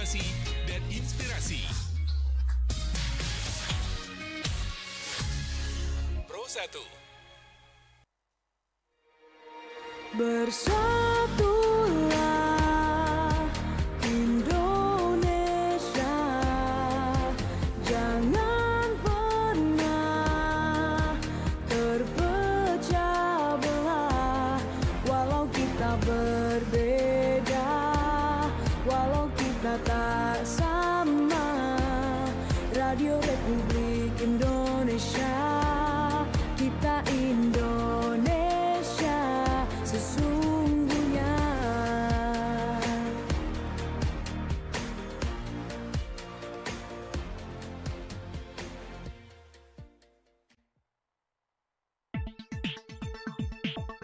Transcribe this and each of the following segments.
informasi dan inspirasi. Pro 1. Bersatulah Indonesia, jangan pernah terpecah belah. Walau kita berbeda, walau kita tak sama, Radio Republik Indonesia, kita Indonesia sesungguhnya.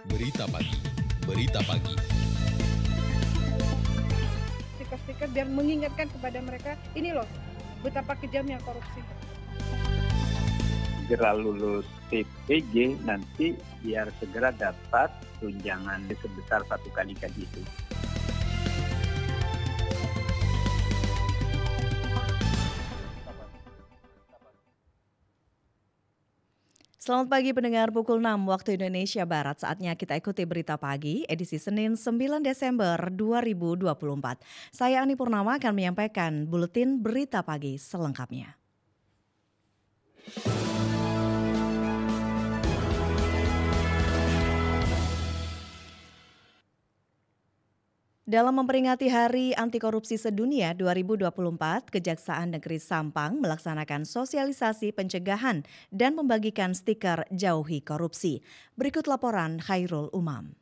Berita pagi. Berita pagi. Stiker-stiker biar mengingatkan kepada mereka, ini loh betapa kejamnya korupsi. Segera lulus PPG nanti biar segera dapat tunjangan sebesar 1 kali gaji itu. Selamat pagi pendengar, pukul 6 waktu Indonesia Barat. Saatnya kita ikuti berita pagi edisi Senin 9 Desember 2024. Saya Ani Purnama akan menyampaikan buletin berita pagi selengkapnya. Dalam memperingati Hari Anti Korupsi Sedunia 2024, Kejaksaan Negeri Sampang melaksanakan sosialisasi pencegahan dan membagikan stiker Jauhi Korupsi. Berikut laporan Khairul Umam.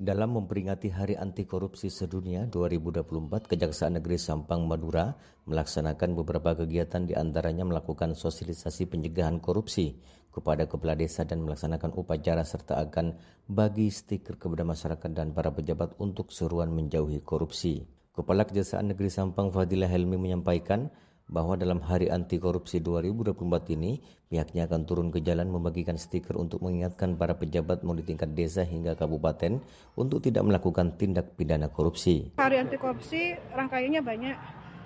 Dalam memperingati Hari Anti Korupsi Sedunia 2024, Kejaksaan Negeri Sampang, Madura melaksanakan beberapa kegiatan, di antaranya melakukan sosialisasi pencegahan korupsi kepada kepala desa dan melaksanakan upacara serta akan bagi stiker kepada masyarakat dan para pejabat untuk seruan menjauhi korupsi. Kepala Kejaksaan Negeri Sampang Fadilah Helmi menyampaikan bahwa dalam Hari Anti Korupsi 2024 ini pihaknya akan turun ke jalan membagikan stiker untuk mengingatkan para pejabat mulai tingkat desa hingga kabupaten untuk tidak melakukan tindak pidana korupsi. Hari Anti Korupsi rangkaiannya banyak,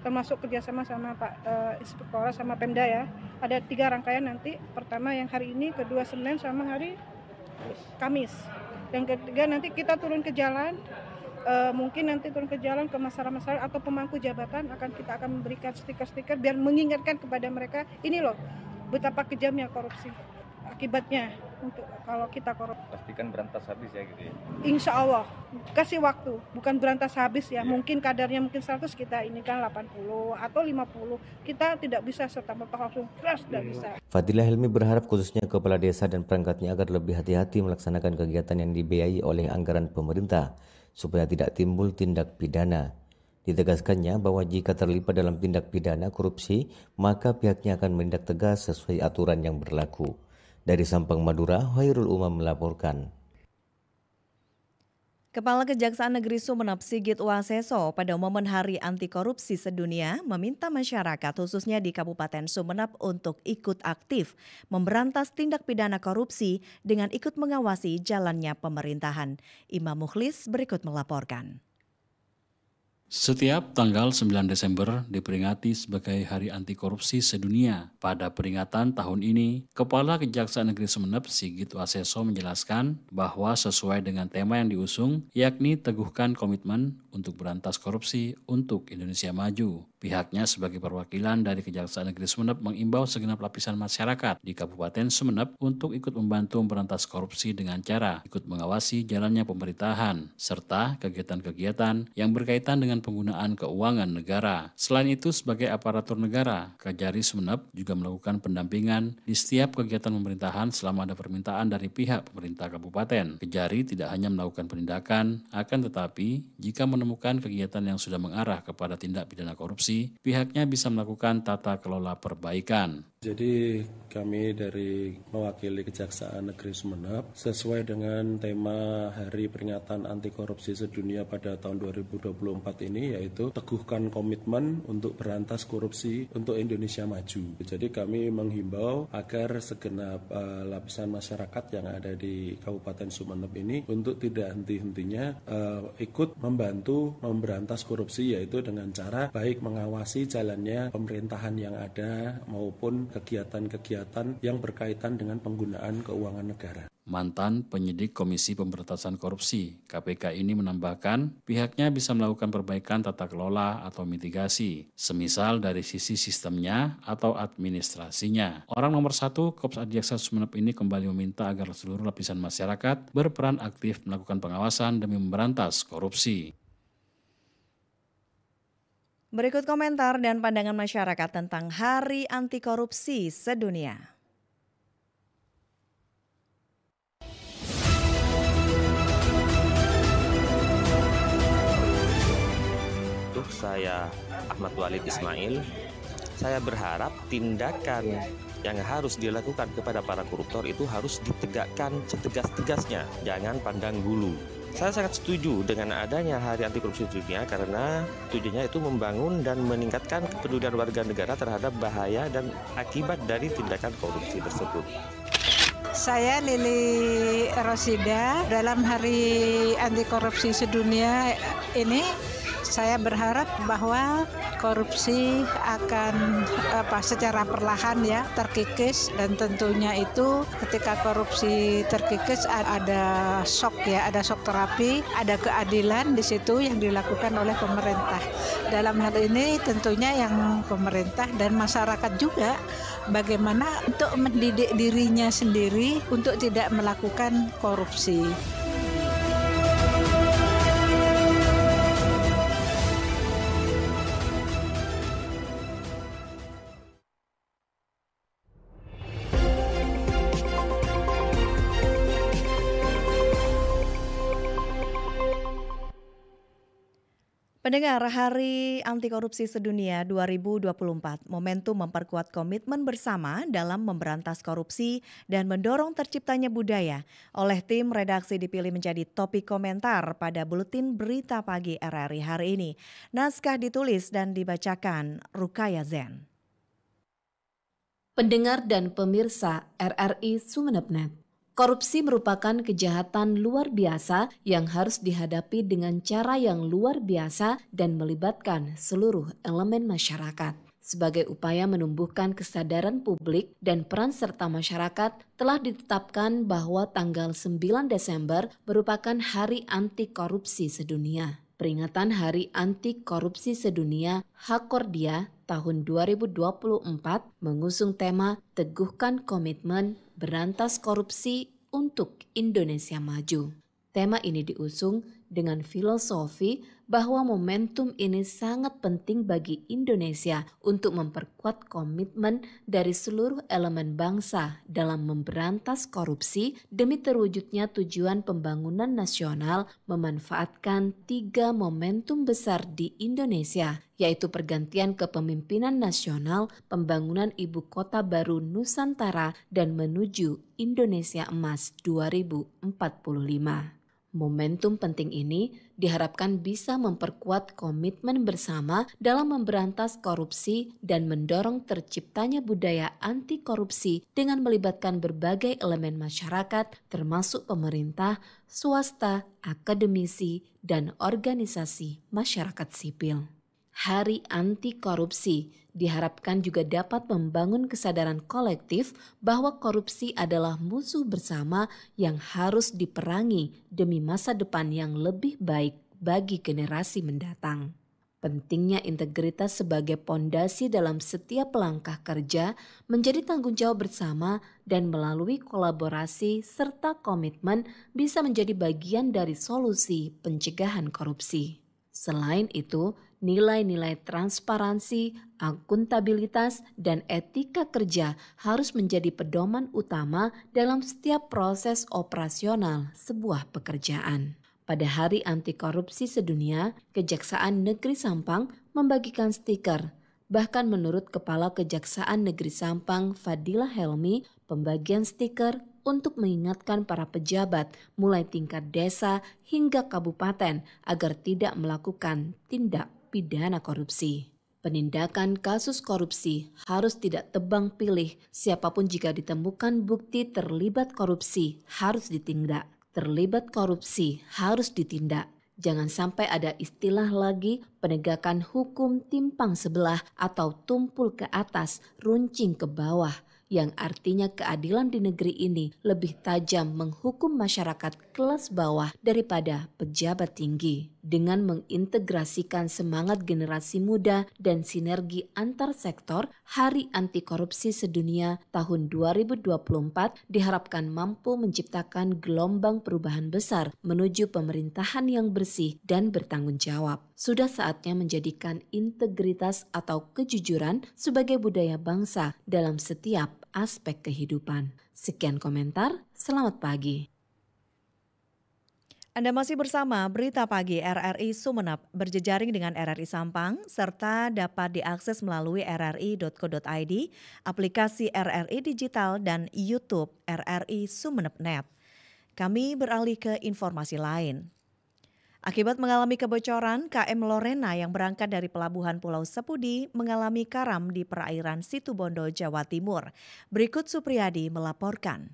termasuk kerjasama sama Pak Inspektorat sama Pemda ya. Ada 3 rangkaian nanti. Pertama yang hari ini, kedua Senin sama hari Kamis. Yang ketiga nanti kita turun ke jalan. Mungkin nanti turun ke jalan ke masyarakat atau pemangku jabatan kita akan memberikan stiker-stiker biar mengingatkan kepada mereka, ini loh betapa kejamnya korupsi. Akibatnya untuk kalau kita korupsi. Pastikan berantas habis ya gitu ya. Insya Allah, kasih waktu, bukan berantas habis ya. Mungkin kadarnya mungkin 100, kita ini kan 80 atau 50. Kita tidak bisa serta-merta langsung crash, tidak bisa. Fadilah Helmi berharap khususnya kepala desa dan perangkatnya agar lebih hati-hati melaksanakan kegiatan yang dibiayai oleh anggaran pemerintah supaya tidak timbul tindak pidana. Ditegaskannya bahwa jika terlibat dalam tindak pidana korupsi, maka pihaknya akan menindak tegas sesuai aturan yang berlaku. Dari Sampang, Madura, Khairul Umam melaporkan. Kepala Kejaksaan Negeri Sumeneb Sigit Waseso pada momen Hari Anti Korupsi Sedunia meminta masyarakat khususnya di Kabupaten Sumeneb untuk ikut aktif memberantas tindak pidana korupsi dengan ikut mengawasi jalannya pemerintahan. Imam Mukhlis berikut melaporkan. Setiap tanggal 9 Desember diperingati sebagai Hari Anti Korupsi Sedunia. Pada peringatan tahun ini, Kepala Kejaksaan Negeri Sumeneb Sigit Waseso menjelaskan bahwa sesuai dengan tema yang diusung, yakni teguhkan komitmen untuk berantas korupsi untuk Indonesia Maju. Pihaknya sebagai perwakilan dari Kejaksaan Negeri Sumeneb mengimbau segenap lapisan masyarakat di Kabupaten Sumeneb untuk ikut membantu memberantas korupsi dengan cara ikut mengawasi jalannya pemerintahan, serta kegiatan-kegiatan yang berkaitan dengan penggunaan keuangan negara. Selain itu, sebagai aparatur negara, Kajari Sumeneb juga melakukan pendampingan di setiap kegiatan pemerintahan selama ada permintaan dari pihak pemerintah kabupaten. Kejari tidak hanya melakukan penindakan, akan tetapi jika menemukan kegiatan yang sudah mengarah kepada tindak pidana korupsi, pihaknya bisa melakukan tata kelola perbaikan. Jadi kami dari mewakili Kejaksaan Negeri Sumeneb sesuai dengan tema Hari Peringatan Anti Korupsi Sedunia pada tahun 2024 ini, yaitu teguhkan komitmen untuk berantas korupsi untuk Indonesia maju. Jadi kami menghimbau agar segenap lapisan masyarakat yang ada di Kabupaten Sumeneb ini untuk tidak henti-hentinya ikut membantu memberantas korupsi, yaitu dengan cara baik mengawasi jalannya pemerintahan yang ada maupun kegiatan-kegiatan yang berkaitan dengan penggunaan keuangan negara. Mantan penyidik Komisi Pemberantasan Korupsi (KPK) ini menambahkan pihaknya bisa melakukan perbaikan tata kelola atau mitigasi, semisal dari sisi sistemnya atau administrasinya. Orang nomor 1 Korps Adiaksa Sumeneb ini kembali meminta agar seluruh lapisan masyarakat berperan aktif melakukan pengawasan demi memberantas korupsi. Berikut komentar dan pandangan masyarakat tentang Hari Anti Korupsi Sedunia. Saya Ahmad Walid Ismail. Saya berharap tindakan yang harus dilakukan kepada para koruptor itu harus ditegakkan setegas-tegasnya, jangan pandang bulu. Saya sangat setuju dengan adanya Hari Anti Korupsi Dunia karena tujuannya itu membangun dan meningkatkan kepedulian warga negara terhadap bahaya dan akibat dari tindakan korupsi tersebut. Saya Lili Rosida. Dalam Hari Anti Korupsi Sedunia ini saya berharap bahwa korupsi akan secara perlahan ya terkikis, dan tentunya itu ketika korupsi terkikis ada shock ya, ada shock terapi, ada keadilan di situ yang dilakukan oleh pemerintah. Dalam hal ini tentunya yang pemerintah dan masyarakat juga bagaimana untuk mendidik dirinya sendiri untuk tidak melakukan korupsi. Pendengar, Hari Anti Korupsi Sedunia 2024 momentum memperkuat komitmen bersama dalam memberantas korupsi dan mendorong terciptanya budaya. Oleh tim redaksi dipilih menjadi topik komentar pada Buletin Berita Pagi RRI hari ini. Naskah ditulis dan dibacakan Rukaya Zen. Pendengar dan pemirsa RRI Sumeneb.net. Korupsi merupakan kejahatan luar biasa yang harus dihadapi dengan cara yang luar biasa dan melibatkan seluruh elemen masyarakat. Sebagai upaya menumbuhkan kesadaran publik dan peran serta masyarakat, telah ditetapkan bahwa tanggal 9 Desember merupakan Hari Anti Korupsi Sedunia. Peringatan Hari Anti Korupsi Sedunia Hakordia tahun 2024 mengusung tema Teguhkan Komitmen Berantas Korupsi untuk Indonesia Maju. Tema ini diusung dengan filosofi bahwa momentum ini sangat penting bagi Indonesia untuk memperkuat komitmen dari seluruh elemen bangsa dalam memberantas korupsi demi terwujudnya tujuan pembangunan nasional memanfaatkan 3 momentum besar di Indonesia, yaitu pergantian kepemimpinan nasional, pembangunan ibu kota baru Nusantara, dan menuju Indonesia Emas 2045. Momentum penting ini diharapkan bisa memperkuat komitmen bersama dalam memberantas korupsi dan mendorong terciptanya budaya anti korupsi dengan melibatkan berbagai elemen masyarakat termasuk pemerintah, swasta, akademisi, dan organisasi masyarakat sipil. Hari Anti Korupsi diharapkan juga dapat membangun kesadaran kolektif bahwa korupsi adalah musuh bersama yang harus diperangi demi masa depan yang lebih baik bagi generasi mendatang. Pentingnya integritas sebagai pondasi dalam setiap langkah kerja menjadi tanggung jawab bersama dan melalui kolaborasi serta komitmen bisa menjadi bagian dari solusi pencegahan korupsi. Selain itu, nilai-nilai transparansi, akuntabilitas, dan etika kerja harus menjadi pedoman utama dalam setiap proses operasional sebuah pekerjaan. Pada Hari Anti Korupsi Sedunia, Kejaksaan Negeri Sampang membagikan stiker Bahkan menurut Kepala Kejaksaan Negeri Sampang, Fadilah Helmi, pembagian stiker untuk mengingatkan para pejabat mulai tingkat desa hingga kabupaten agar tidak melakukan tindak pidana korupsi. Penindakan kasus korupsi harus tidak tebang pilih, siapapun jika ditemukan bukti terlibat korupsi harus ditindak. Terlibat korupsi harus ditindak. Jangan sampai ada istilah lagi penegakan hukum timpang sebelah atau tumpul ke atas, runcing ke bawah, yang artinya keadilan di negeri ini lebih tajam menghukum masyarakat kelas bawah daripada pejabat tinggi. Dengan mengintegrasikan semangat generasi muda dan sinergi antar sektor, Hari Anti Korupsi Sedunia tahun 2024 diharapkan mampu menciptakan gelombang perubahan besar menuju pemerintahan yang bersih dan bertanggung jawab. Sudah saatnya menjadikan integritas atau kejujuran sebagai budaya bangsa dalam setiap aspek kehidupan. Sekian komentar, selamat pagi. Anda masih bersama Berita Pagi RRI Sumeneb berjejaring dengan RRI Sampang serta dapat diakses melalui rri.co.id, aplikasi RRI Digital dan YouTube RRI Sumeneb.net. Kami beralih ke informasi lain. Akibat mengalami kebocoran, KM Lorena yang berangkat dari Pelabuhan Pulau Sepudi mengalami karam di perairan Situbondo, Jawa Timur. Berikut Supriyadi melaporkan.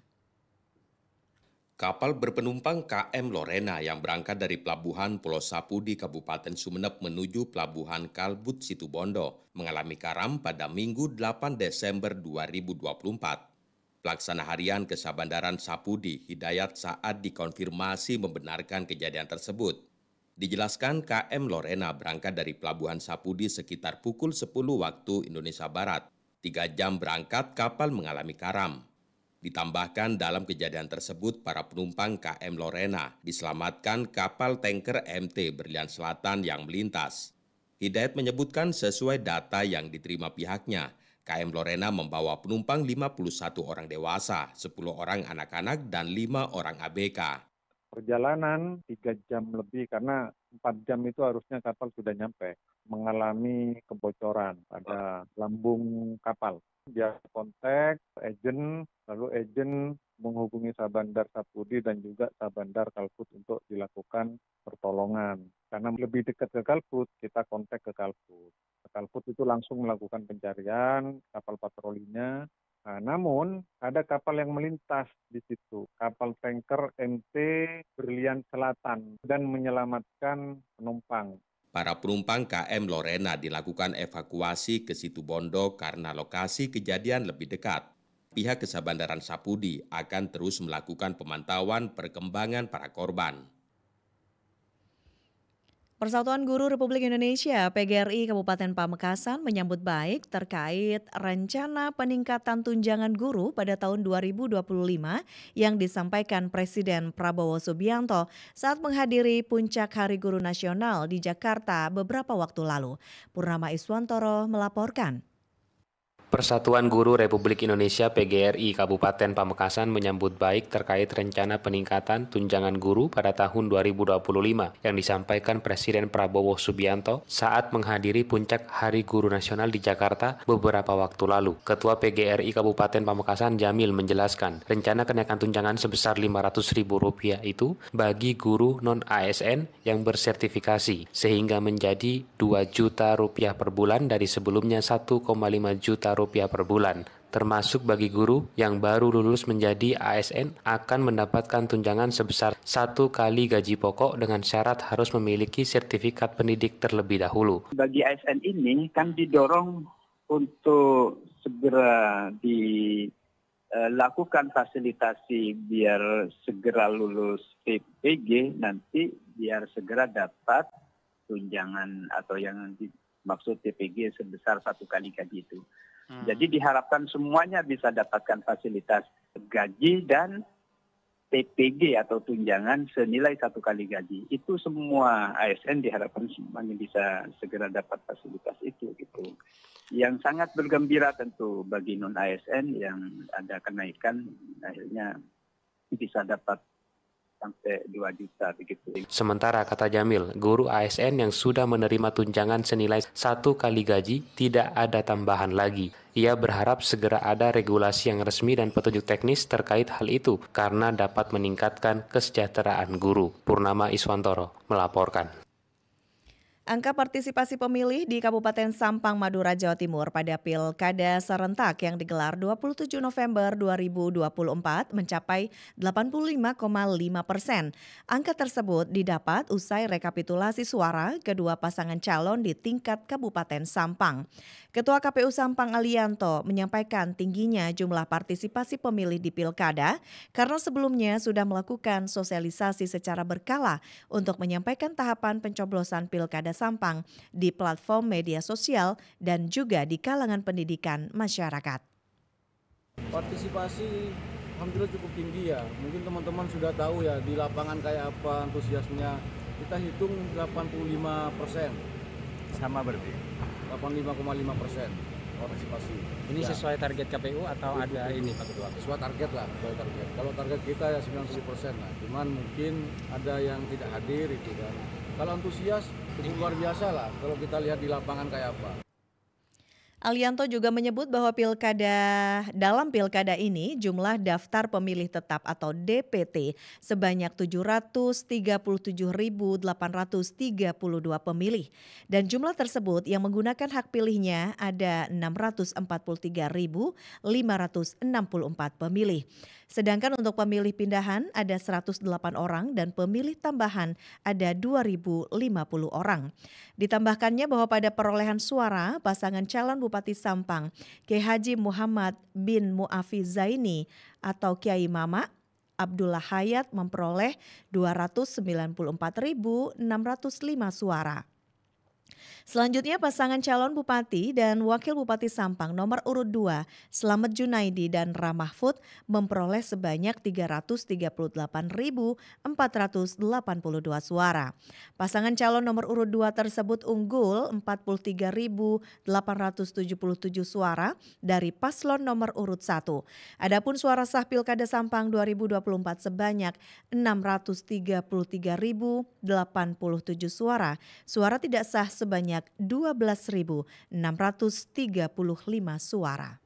Kapal berpenumpang KM Lorena yang berangkat dari Pelabuhan Pulau Sapudi, Kabupaten Sumeneb menuju Pelabuhan Kalbut Situbondo mengalami karam pada Minggu 8 Desember 2024. Pelaksana harian Kesabandaran Sapudi, Hidayat Saad dikonfirmasi membenarkan kejadian tersebut. Dijelaskan KM Lorena berangkat dari Pelabuhan Sapudi sekitar pukul 10 waktu Indonesia Barat. 3 jam berangkat kapal mengalami karam. Ditambahkan dalam kejadian tersebut para penumpang KM Lorena diselamatkan kapal tanker MT Berlian Selatan yang melintas. Hidayat menyebutkan sesuai data yang diterima pihaknya, KM Lorena membawa penumpang 51 orang dewasa, 10 orang anak-anak dan 5 orang ABK. Perjalanan 3 jam lebih karena 4 jam itu harusnya kapal sudah nyampe, mengalami kebocoran pada lambung kapal. Dia kontak agen, lalu agen menghubungi Sabandar Sapudi dan juga Sabandar Kalbut untuk dilakukan pertolongan. Karena lebih dekat ke Kalbut, kita kontak ke Kalbut. Kalbut itu langsung melakukan pencarian kapal patrolinya. Nah, namun ada kapal yang melintas di situ, kapal tanker MT Berlian Selatan dan menyelamatkan penumpang. Para penumpang KM Lorena dilakukan evakuasi ke Situbondo karena lokasi kejadian lebih dekat. Pihak Kesabandaran Sapudi akan terus melakukan pemantauan perkembangan para korban. Persatuan Guru Republik Indonesia PGRI Kabupaten Pamekasan menyambut baik terkait rencana peningkatan tunjangan guru pada tahun 2025 yang disampaikan Presiden Prabowo Subianto saat menghadiri Puncak Hari Guru Nasional di Jakarta beberapa waktu lalu. Purnama Iswantoro melaporkan. Persatuan Guru Republik Indonesia PGRI Kabupaten Pamekasan menyambut baik terkait rencana peningkatan tunjangan guru pada tahun 2025 yang disampaikan Presiden Prabowo Subianto saat menghadiri Puncak Hari Guru Nasional di Jakarta beberapa waktu lalu. Ketua PGRI Kabupaten Pamekasan Jamil menjelaskan, rencana kenaikan tunjangan sebesar Rp500.000 itu bagi guru non-ASN yang bersertifikasi sehingga menjadi Rp2 juta per bulan dari sebelumnya Rp1,5 juta per bulan, termasuk bagi guru yang baru lulus menjadi ASN akan mendapatkan tunjangan sebesar 1 kali gaji pokok dengan syarat harus memiliki sertifikat pendidik terlebih dahulu. Bagi ASN ini kan didorong untuk segera dilakukan fasilitasi biar segera lulus TPG, nanti biar segera dapat tunjangan atau yang dimaksud TPG sebesar 1 kali gaji itu. Jadi diharapkan semuanya bisa dapatkan fasilitas gaji dan TPG atau tunjangan senilai 1 kali gaji. Itu semua ASN diharapkan semuanya bisa segera dapat fasilitas itu. Gitu. Yang sangat bergembira tentu bagi non-ASN yang ada kenaikan akhirnya bisa dapat sampai 2 juta begitu. Sementara kata Jamil, guru ASN yang sudah menerima tunjangan senilai 1 kali gaji tidak ada tambahan lagi. Ia berharap segera ada regulasi yang resmi dan petunjuk teknis terkait hal itu karena dapat meningkatkan kesejahteraan guru. Purnama Iswantoro melaporkan. Angka partisipasi pemilih di Kabupaten Sampang, Madura, Jawa Timur pada Pilkada serentak yang digelar 27 November 2024 mencapai 85,5%. Angka tersebut didapat usai rekapitulasi suara kedua pasangan calon di tingkat Kabupaten Sampang. Ketua KPU Sampang Alianto menyampaikan tingginya jumlah partisipasi pemilih di Pilkada karena sebelumnya sudah melakukan sosialisasi secara berkala untuk menyampaikan tahapan pencoblosan Pilkada Sampang di platform media sosial dan juga di kalangan pendidikan masyarakat. Partisipasi alhamdulillah cukup tinggi ya. Mungkin teman-teman sudah tahu ya di lapangan kayak apa antusiasnya. Kita hitung 85%. Sama berarti? 85,5% partisipasi. Ini ya. Sesuai target KPU atau ada ini Pak Ketua? Sesuai target lah, sesuai target. Kalau target kita ya 90% lah. Cuman mungkin ada yang tidak hadir itu kan. Kalau antusias cukup luar biasa lah kalau kita lihat di lapangan kayak apa. Alianto juga menyebut bahwa dalam pilkada ini jumlah daftar pemilih tetap atau DPT sebanyak 737.832 pemilih dan jumlah tersebut yang menggunakan hak pilihnya ada 643.564 pemilih. Sedangkan untuk pemilih pindahan ada 108 orang dan pemilih tambahan ada 2.050 orang. Ditambahkannya bahwa pada perolehan suara pasangan calon Bupati Sampang, Kiai Haji Muhammad bin Muafiz Zaini atau Kiai Mama Abdullah Hayat memperoleh 294.605 suara. Selanjutnya pasangan calon Bupati dan Wakil Bupati Sampang nomor urut 2 Slamet Junaidi dan Ramahfud memperoleh sebanyak 338.482 suara. Pasangan calon nomor urut 2 tersebut unggul 43.877 suara dari paslon nomor urut 1. Adapun suara sah Pilkada Sampang 2024 sebanyak 633.087 suara. Suara tidak sah sebanyak 12.635 suara.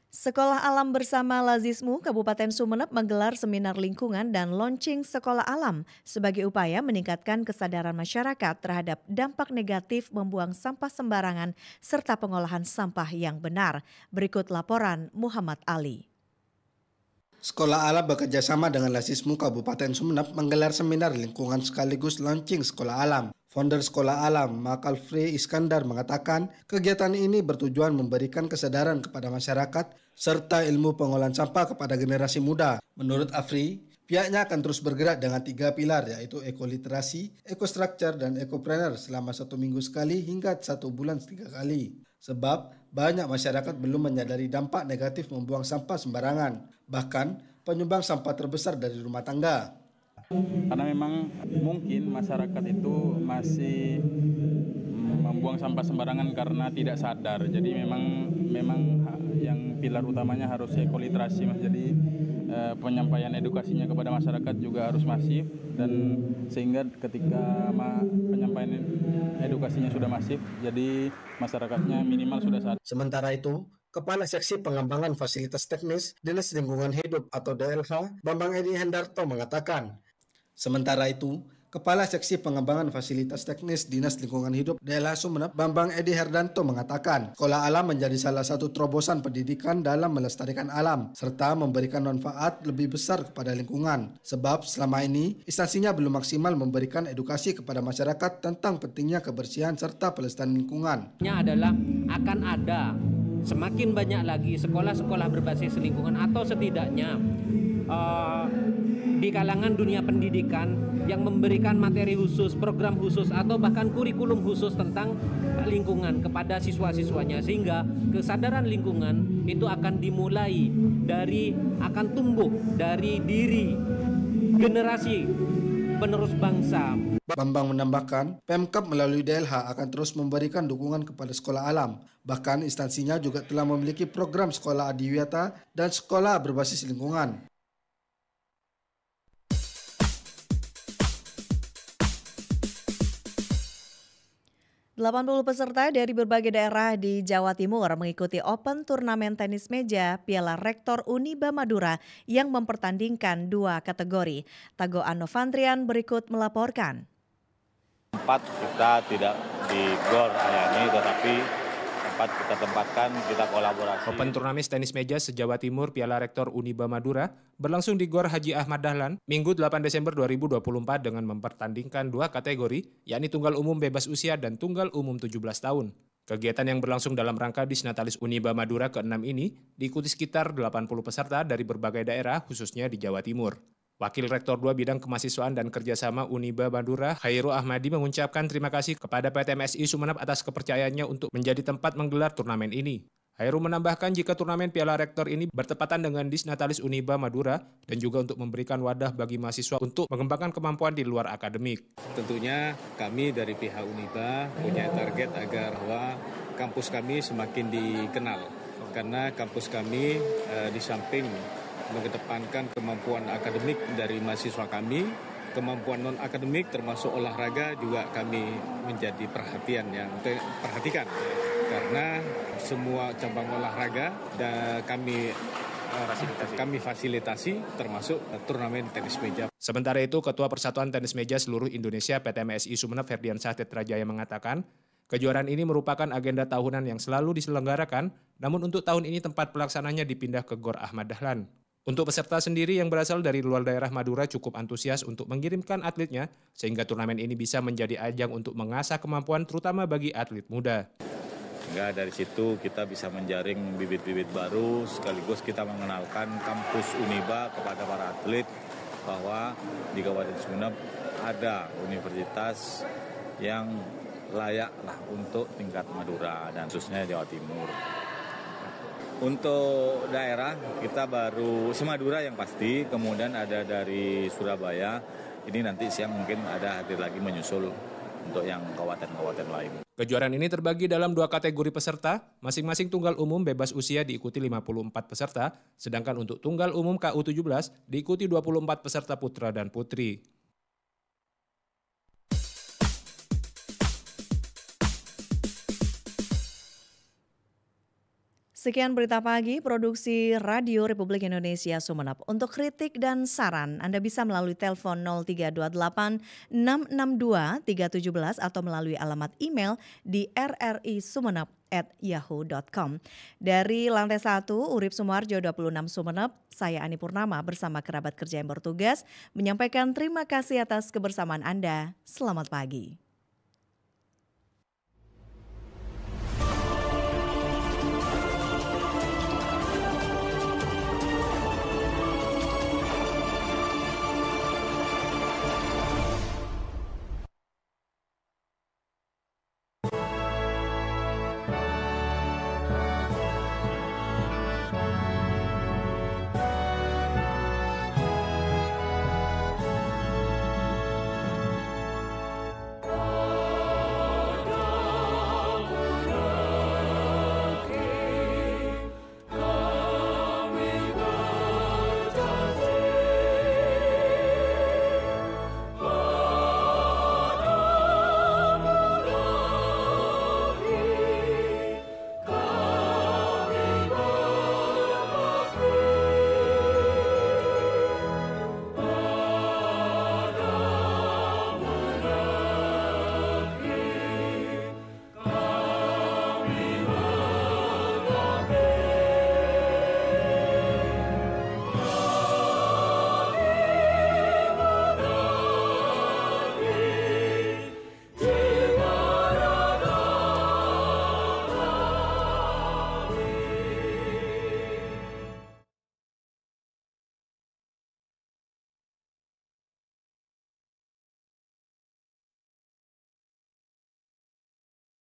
Sekolah Alam Bersama Lazismu Kabupaten Sumeneb menggelar seminar lingkungan dan launching Sekolah Alam sebagai upaya meningkatkan kesadaran masyarakat terhadap dampak negatif membuang sampah sembarangan serta pengolahan sampah yang benar. Berikut laporan Muhammad Ali. Sekolah Alam bekerjasama dengan Lazismu Kabupaten Sumeneb menggelar seminar lingkungan sekaligus launching Sekolah Alam. Founder Sekolah Alam, Makalfri Iskandar mengatakan kegiatan ini bertujuan memberikan kesadaran kepada masyarakat serta ilmu pengolahan sampah kepada generasi muda. Menurut Afri, pihaknya akan terus bergerak dengan 3 pilar yaitu ekoliterasi, ekostruktur, dan ekopreneur selama 1 minggu sekali hingga 1 bulan 3 kali. Sebab banyak masyarakat belum menyadari dampak negatif membuang sampah sembarangan, bahkan penyumbang sampah terbesar dari rumah tangga. Karena memang mungkin masyarakat itu masih membuang sampah sembarangan karena tidak sadar. Jadi memang yang pilar utamanya harus ekoliterasi, Mas. Jadi penyampaian edukasinya kepada masyarakat juga harus masif, dan sehingga ketika penyampaian edukasinya sudah masif, jadi masyarakatnya minimal sudah sadar. Sementara itu, Kepala Seksi Pengembangan Fasilitas Teknis Dinas Lingkungan Hidup atau DLH, Bambang Edi Hendarto mengatakan, sementara itu, Kepala Seksi Pengembangan Fasilitas Teknis Dinas Lingkungan Hidup DLH Sumeneb, Bambang Edi Herdanto mengatakan, Sekolah Alam menjadi salah satu terobosan pendidikan dalam melestarikan alam, serta memberikan manfaat lebih besar kepada lingkungan. Sebab selama ini, instansinya belum maksimal memberikan edukasi kepada masyarakat tentang pentingnya kebersihan serta pelestarian lingkungan. Adalah akan ada semakin banyak lagi sekolah-sekolah berbasis lingkungan atau setidaknya di kalangan dunia pendidikan yang memberikan materi khusus, program khusus, atau bahkan kurikulum khusus tentang lingkungan kepada siswa-siswanya, sehingga kesadaran lingkungan itu akan akan tumbuh dari diri generasi penerus bangsa. Bambang menambahkan, Pemkab melalui DLH akan terus memberikan dukungan kepada sekolah alam. Bahkan instansinya juga telah memiliki program sekolah adiwiyata dan sekolah berbasis lingkungan. Delapan 80 peserta dari berbagai daerah di Jawa Timur mengikuti Open Turnamen Tenis Meja Piala Rektor Uniba Madura yang mempertandingkan 2 kategori. Tago Anovantrian berikut melaporkan. 4 kita tidak di GOR Ayani, tetapi 4 kita tempatkan, kita kolaborasi. Open Turnamen Tenis Meja se-Jawa Timur Piala Rektor Uniba Madura berlangsung di GOR Haji Ahmad Dahlan Minggu 8 Desember 2024 dengan mempertandingkan 2 kategori, yakni tunggal umum bebas usia dan tunggal umum 17 tahun. Kegiatan yang berlangsung dalam rangka Disnatalis Uniba Madura ke-6 ini diikuti sekitar 80 peserta dari berbagai daerah, khususnya di Jawa Timur. Wakil Rektor 2 Bidang Kemahasiswaan dan Kerjasama Uniba Madura, Khairu Ahmadi mengucapkan terima kasih kepada PTMSI Sumeneb atas kepercayaannya untuk menjadi tempat menggelar turnamen ini. Khairu menambahkan jika turnamen Piala Rektor ini bertepatan dengan Disnatalis Uniba Madura dan juga untuk memberikan wadah bagi mahasiswa untuk mengembangkan kemampuan di luar akademik. Tentunya kami dari pihak Uniba punya target agar bahwa kampus kami semakin dikenal. Karena kampus kami di samping mengedepankan kemampuan akademik dari mahasiswa kami, kemampuan non-akademik termasuk olahraga juga kami menjadi perhatian yang perhatikan. Karena semua cabang olahraga dan kami fasilitasi termasuk turnamen tenis meja. Sementara itu, Ketua Persatuan Tenis Meja Seluruh Indonesia PTMSI Sumeneb Ferdiansyah Tetrajaya mengatakan, kejuaraan ini merupakan agenda tahunan yang selalu diselenggarakan, namun untuk tahun ini tempat pelaksananya dipindah ke GOR Ahmad Dahlan. Untuk peserta sendiri yang berasal dari luar daerah Madura cukup antusias untuk mengirimkan atletnya, sehingga turnamen ini bisa menjadi ajang untuk mengasah kemampuan terutama bagi atlet muda. Sehingga dari situ kita bisa menjaring bibit-bibit baru, sekaligus kita mengenalkan kampus Uniba kepada para atlet bahwa di Kabupaten Sumeneb ada universitas yang layaklah untuk tingkat Madura dan khususnya Jawa Timur. Untuk daerah kita baru se-Madura yang pasti, kemudian ada dari Surabaya. Ini nanti siang mungkin ada hadir lagi menyusul untuk yang kabupaten-kabupaten lain. Kejuaraan ini terbagi dalam 2 kategori peserta, masing-masing tunggal umum bebas usia diikuti 54 peserta, sedangkan untuk tunggal umum KU17 diikuti 24 peserta putra dan putri. Sekian berita pagi produksi Radio Republik Indonesia Sumeneb. Untuk kritik dan saran Anda bisa melalui telepon 0328 662 317 atau melalui alamat email di rrisumeneb@yahoo.com. Dari lantai 1 Urip Sumarjo 26 Sumeneb, saya Ani Purnama bersama kerabat kerja yang bertugas menyampaikan terima kasih atas kebersamaan Anda. Selamat pagi.